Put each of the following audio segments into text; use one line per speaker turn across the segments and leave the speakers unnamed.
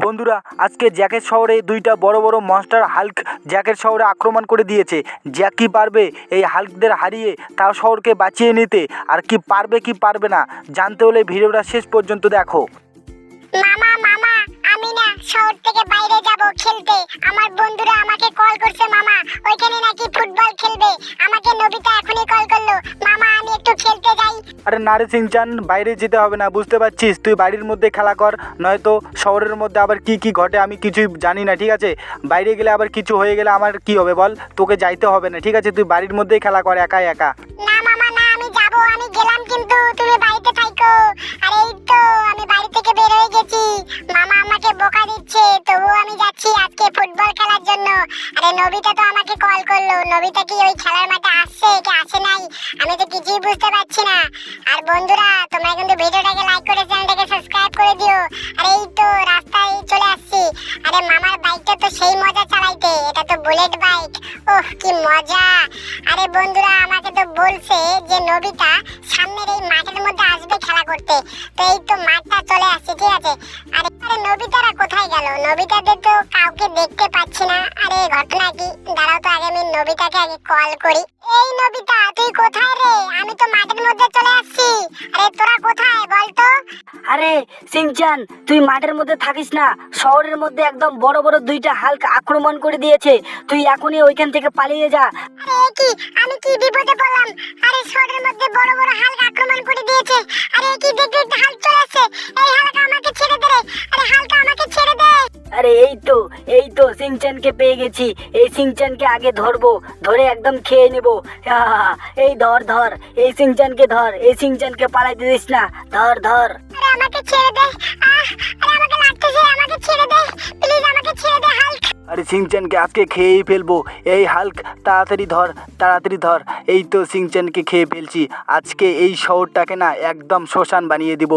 বন্ধুরা, আজকে জ্যাকের শহরে দুইটা বড় বড় মনস্টার হাল্ক জ্যাকের শহরে আক্রমণ করে দিয়েছে। জ্যাক কি পারবে এই হাল্কদের হারিয়ে তার শহরকে বাঁচিয়ে নিতে? আর কি পারবে কি পারবে না জানতে হলে ভিডিওটা শেষ পর্যন্ত দেখো।
মামা মামা আমি না শহর থেকে বাইরে যাব খেলতে। আমার বন্ধুরা আমাকে কল করছে মামা, ওইখানে নাকি ফুটবল খেলবে। আমাকে নবিতা এখনই কল করলো, মামা আমি একটু খেলতে যাই।
আরে না রে সিংচান, বাইরে যেতে হবে না, বুঝতে পারছিস? তুই বাড়ির মধ্যে খেলা কর, নয়তো শহরের মধ্যে আবার কি কি ঘটে আমি কিছুই জানি না, ঠিক আছে? বাইরে গেলে আবার কিছু হয়ে গেলে আমার কি হবে বল? তোকে যাইতে হবে না, ঠিক আছে? তুই বাড়ির মধ্যেই খেলা কর একাই একা।
না মামা না, আমি যাব, আমি গেলাম, কিন্তু তুমি বাড়িতে থাকো। আরে এই তো আমি বাড়ি থেকে বের হয়ে গেছি। মামা আমাকে বকা দিচ্ছে, তবু আমি যাচ্ছি আজকে ফুটবল খেলার জন্য। আরে নবিতা তো আমাকে কল করলো, নবিতা কি ওই খেলার মাঠে আসছে কি আসে নাই আমি তো কিছুই বুঝতে পারছি না। আর বন্ধুরা তোমরা কিন্তু ভিডিওটাকে লাইক করে চ্যানেলটাকে সাবস্ক্রাইব করে দিও। আর এই তো রাস্তায় চলে আসছি। আরে মামার বাইকটা তো সেই মজা চালাইতে, এটা তো বুলেট বাইক। ওহ কি মজা। আরে বন্ধুরা আমাকে তো বলছে যে নবিতা সামনের এই মাঠের মধ্যে আসবে খেলা করতে। তো এই তো মাঠটা চলে আসছে, ঠিক আছে? আরে আরে নবিতারা কোথায় গেল? নবিতাদের তো কাউকে দেখতে পাচ্ছি না। আরে ঘটনা কি? দাঁড়াও তো আগে আমি নবিতাকে আগে কল করি। এই নবিতা তুই কোথায় রে? আমি তো মাঠের মধ্যে চলে আসছি। আরে তোরা কোথায় বল তো?
আরে সিংচান, তুই মাঠের মধ্যে থাকিস না, শহরের মধ্যে একদম বড় বড় দুইটা হাল্ক আক্রমণ করে দিয়েছে। তুই এখনই ওইখান থেকে পালিয়ে যা।
আরে কি আমি কি বিপদে পড়লাম? আরে শহরের মধ্যে বড় বড় হাল্ক আক্রমণ করে দিয়েছে। আরে কি দেখতে দেখতে হাল্ক চলে আসছে। এই হাল্ক আমাকে ছেড়ে দে রে। আরে হাল্ক আমাকে ছেড়ে দে।
আরে এই তো সিংচানকে পেয়ে গেছি। এই সিংচানকে আগে ধরবো, ধরে একদম খেয়ে নেবো। এই ধর এই সিংচানকে ধর, এই সিংচানকে পালাইতে দিস না। ধর
আরে আমাকে ছেড়ে দে। আরে আমাকে লাগতেছে, আমাকে ছেড়ে দে প্লিজ, আমাকে ছেড়ে দে হাল্ক।
আরে সিংচানকে আজকে খেয়েই ফেলবো। এই হাল্ক তাড়াতাড়ি ধর। এই তো সিংচানকে খেয়ে ফেলছি। আজকে এই শহরটাকে না একদম শ্মশান বানিয়ে দিব।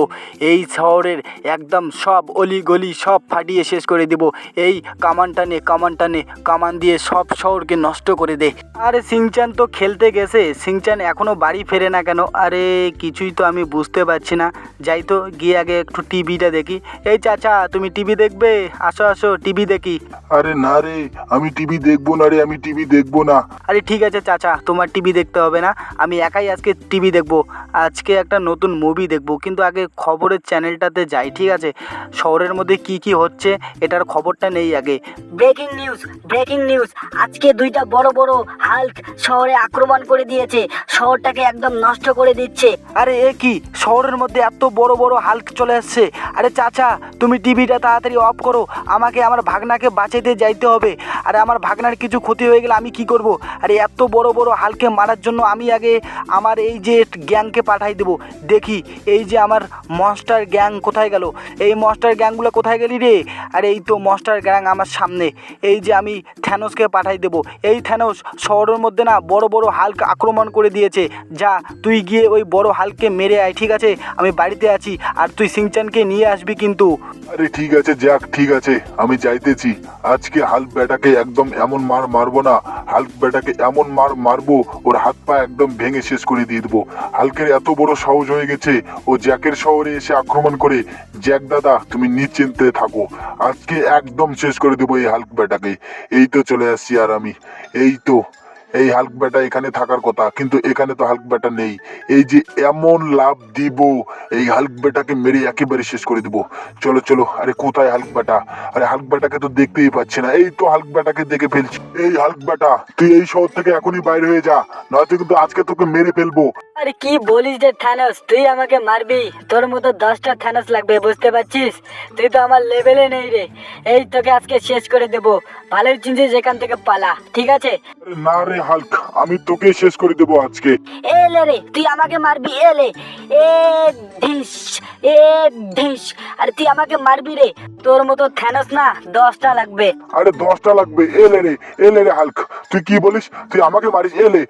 এই শহরের একদম সব অলিগলি সব ফাটিয়ে শেষ করে দিব। এই কামান টানে কামান দিয়ে সব শহরকে নষ্ট করে দে। আরে সিংচান তো খেলতে গেছে, সিংচান এখনো বাড়ি ফেরে না কেন? আরে কিছুই তো আমি বুঝতে পারছি না। যাই তো গিয়ে আগে একটু টিভিটা দেখি। এই চাচা, তুমি টিভি দেখবে? আসো টিভি দেখি।
আরে না রে, আমি টিভি দেখবো না রে, আমি টিভি দেখবো না।
আরে ঠিক আছে চাচা, তোমার টিভি দেখতে হবে না, আমি একাই আজকে টিভি দেখবো। আজকে একটা নতুন মুভি দেখবো, কিন্তু আগে খবরের চ্যানেলটাতে যাই, ঠিক আছে? শহরের মধ্যে কি কি হচ্ছে এটার খবরটা নেই আগে।
ব্রেকিং নিউজ, আজকে দুইটা বড় বড় হাল্ক শহরে আক্রমণ করে দিয়েছে, শহরটাকে একদম নষ্ট করে দিচ্ছে।
আরে এ কি, শহরের মধ্যে এত বড় বড় হাল্ক চলে আসছে? আরে চাচা, তুমি টিভিটা তাড়াতাড়ি অফ করো, আমাকে আমার ভাগনাকে বাঁচাইতে যাইতে হবে। আরে আমার ভাগনার কিছু ক্ষতি হয়ে গেলে আমি কি করব? আরে এত বড় বড় হাল্ককে মারার জন্য আমি আগে আমার এই যে গ্যাংকে পাঠাই দেবো। দেখি এই যে আমার মনস্টার গ্যাং কোথায় গেল? এই মনস্টার গ্যাংগুলো কোথায় গেলি রে? আরে এই তো মনস্টার গ্যাং আমার সামনে। এই যে আমি থ্যানোসকে পাঠাই দেবো। এই থ্যানোস, শহরের মধ্যে না বড় বড় হাল্ক আক্রমণ করে দিয়েছে। যা তুই গিয়ে ওই বড় হাল্ককে মেরে আয়, ঠিক আছে? আমি বাড়িতে আছি, আর তুই সিংচানকে নিয়ে আসবি কিন্তু।
আরে ঠিক আছে জ্যাক, ঠিক আছে, আমি যাইতেছি। আজকে হাল্ক বেটাকে একদম এমন মারবো না, হাল্ক বেটাকে এমন মারবো ওর হাত পা একদম ভেঙে শেষ করে দিয়ে দেবো। হাল্কের এত বড় সাহস হয়ে গেছে, ও জ্যাকের শহরে এসে আক্রমণ করে। জ্যাক দাদা তুমি নিশ্চিন্তে থাকো, আজকে একদম শেষ করে দেবো এই হাল্ক বেটাকে। এই তো চলে আসছি। আর আমি এই হাল্ক বেটা এখানে থাকার কথা, কিন্তু এখানে তো হাল্ক বেটা নেই। এই যে এমন লাভ দিব, এই হাল্ক বেটাকে মেরে একেবারে শেষ করে দিব। চলো। আরে কোথায় হাল্ক বেটা? আরে হাল্ক বেটাকে তো দেখতেই পাচ্ছি না। এই তো হাল্ক বেটাকে দেখে ফেলছি। এই হাল্ক বেটা, তুই এই শহর থেকে এখনই বাইরে হয়ে যা, নয়তো কিন্তু আজকে তোকে মেরে ফেলবো।
আরে কি বলিস রে থ্যানোস, তুই আমাকে মারবি? তোর মতো 10টা থ্যানোস লাগবে, বুঝতে পারছিস? তুই তো আমার লেভেলে নেই রে। এই তোকে আজকে শেষ করে দেবো। ভালোই চিনছিস, এখান থেকে পালা, ঠিক আছে?
আরে না রে হাল্ক, আমি তোকে শেষ করে দেবো আজকে।
এলে রে, তুই আমাকে মারবি? এলে এ ধিস ধিস। আরে তুই আমাকে মারবি রে? তোর মতো থ্যানোস না 10টা লাগবে।
আরে 10টা লাগবে? এলে রে হাল্ক, তুই কি বলিস? তুই আমাকে মারিস? এলে।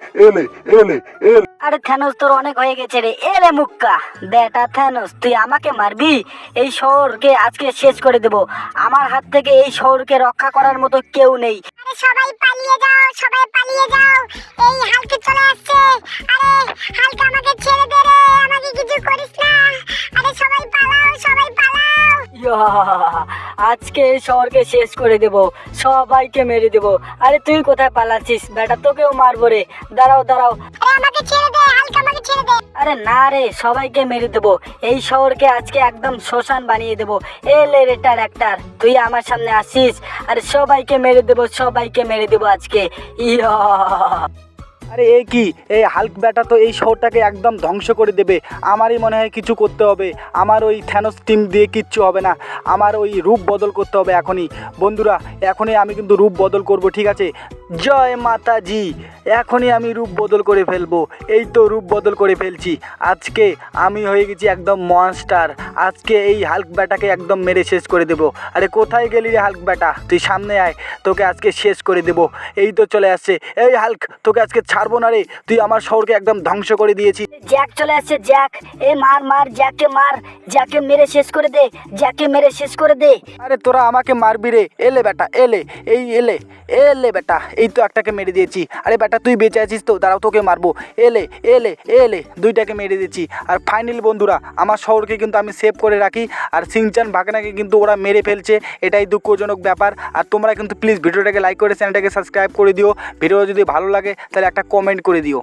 আরে থ্যানোস তোর অনেক হয়ে গেছে রে। এলে মুক্কা বেটা থ্যানোস, তুই আমাকে মারবি? এই শহরকে আজকে শেষ করে দেব। আমার হাত থেকে এই শহরকে রক্ষা করার মতো কেউ নেই।
সবাই পালিয়ে যাও, সবাই পালিয়ে যাও, এই হালকা চলে আসছে। আরে হালকা আমাকে ছেড়ে দে রে, আমাকে কিছু করিস না। আরে সবাই পালাও, সবাই পালাও।
ইয়া, আজকে এই শহরকে শেষ করে দেব, সবাইকে মেরে দেব। আরে তুই কোথায় পালাচ্ছিস বেটা, তোকেও মারবো রে। দাঁড়াও দাঁড়াও।
আরে আমাকে ছেড়ে দে, হালকা আমাকে ছেড়ে দে।
আরে না রে, সবাইকে মেরে দেবো। এই শহরকে আজকে একদম শ্মশান বানিয়ে দেবো। এলে রে ট্রাক্টর, তুই আমার সামনে আসিস, আরে সবাইকে মেরে দেবো, সবাইকে মেরে দেবো আজকে। ইয়া,
আরে এ কি, এই হাল্ক ব্যাটা তো এই শহরটাকে একদম ধ্বংস করে দেবে। আমারই মনে হয় কিছু করতে হবে। আমার ওই থ্যানোস টিম দিয়ে কিচ্ছু হবে না, আমার ওই রূপ বদল করতে হবে এখনই। বন্ধুরা, এখনই আমি কিন্তু রূপ বদল করব, ঠিক আছে? জয় মাতাজি। এখনই আমি রূপ বদল করে ফেলবো। এই তো রূপ বদল করে ফেলছি। আজকে আমি হয়ে গেছি একদম মনস্টার। আজকে এই হাল্ক ব্যাটাকে একদম মেরে শেষ করে দেবো। আরে কোথায় গেলি রে হাল্ক ব্যাটা, তুই সামনে আয়, তোকে আজকে শেষ করে দেবো। এই তো চলে আসছে। এই হাল্ক, তোকে আজকে ছাড়বো না রে, তুই আমার শহরকে একদম ধ্বংস করে দিয়েছি।
জ্যাক চলে আসছে, জ্যাক। এ মার মার, জ্যাককে মার, জ্যাককে মেরে শেষ করে দে, জ্যাককে মেরে শেষ করে দে।
আরে তোরা আমাকে মারবি রে? এলে বেটা, এলে, এই এলে, এলে বেটা, এই তো একটাকে মেরে দিয়েছি। আরে বেটা তুই বেঁচে আছিস তো, দাঁড়াও তোকে মারবো। এলে এলে এলে, দুইটাকে মেরে দিয়েছি। আর ফাইনালি বন্ধুরা, আমার শহরকে কিন্তু আমি সেভ করে রাখি, আর সিংচান ভাগনাকে কিন্তু ওরা মেরে ফেলছে। এটাই দুঃখজনক ব্যাপার। আর তোমরা কিন্তু প্লিজ ভিডিওটাকে লাইক করে চ্যানেলটাকে সাবস্ক্রাইব করে দিও। ভিডিও যদি ভালো লাগে তাহলে একটা কমেন্ট করে দিও।